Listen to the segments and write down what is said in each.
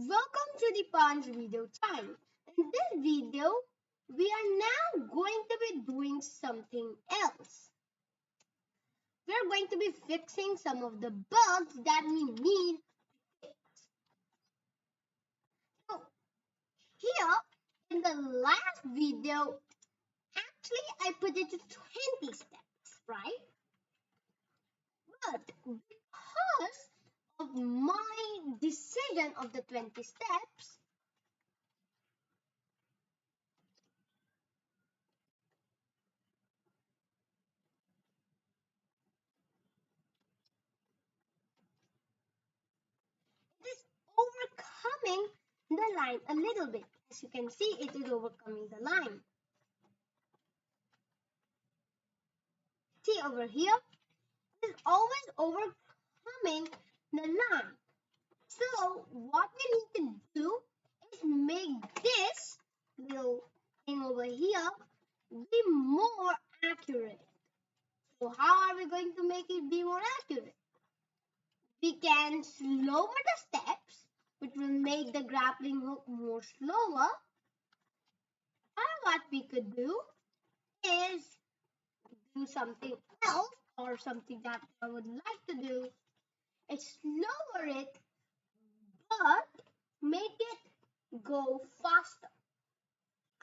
Welcome to the Dipansh video channel. In this video, we are now going to be doing something else. We are going to be fixing some of the bugs that we need to fix. So here in the last video, actually I put it to 20 steps, right? But because of my decision of the 20 steps, it is overcoming the line a little bit. As you can see, it is overcoming the line. See over here, it is always overcoming the line. So what we need to do is make this little thing over here be more accurate. So how are we going to make it be more accurate? We can lower the steps, which will make the grappling hook more slower. Or what we could do is do something else, or something that I would like to do is lower it but make it go faster.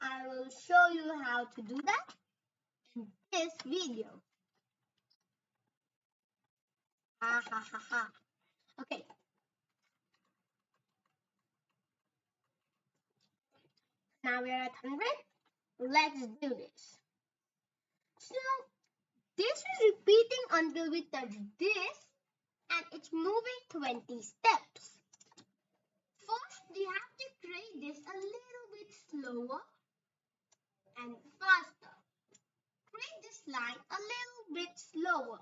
I will show you how to do that in this video. Ha ha ha ha. Okay. Now we are at 100. Let's do this. So this is repeating until we touch this, and it's moving 20 steps. First, we have to create this a little bit slower and faster. Create this line a little bit slower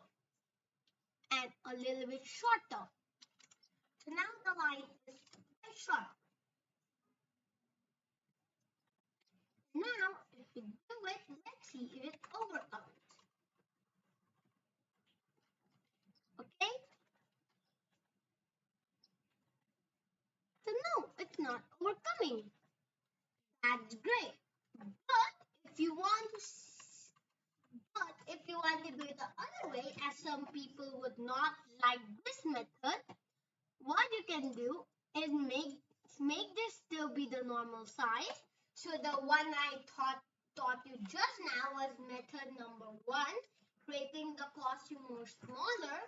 and a little bit shorter. So now the line is very short. Now, if we do it, let's see if it overcomes. Okay? So no, it's not overcoming. That's great. But if you want to do it the other way, as some people would not like this method, what you can do is make this still be the normal size. So the one I taught you just now was method number 1, creating the costume more smaller,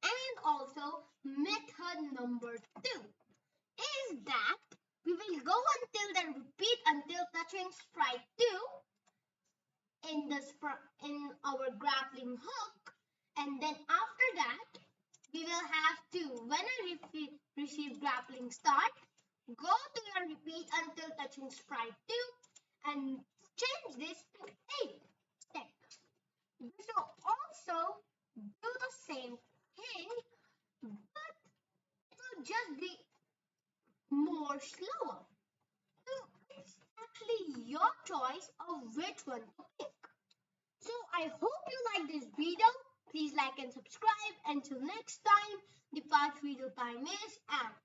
and also method number 2 is that we will go until then repeat until touching sprite 2 in our grappling hook, and then after that we will have to, when I receive grappling start, go to your repeat until touching sprite 2 and change this to 8 steps. This will also do the same thing, but it will just be more slower. So it's actually your choice of which one to pick. So I hope you like this video. Please like and subscribe. Until next time, the Part video time is out.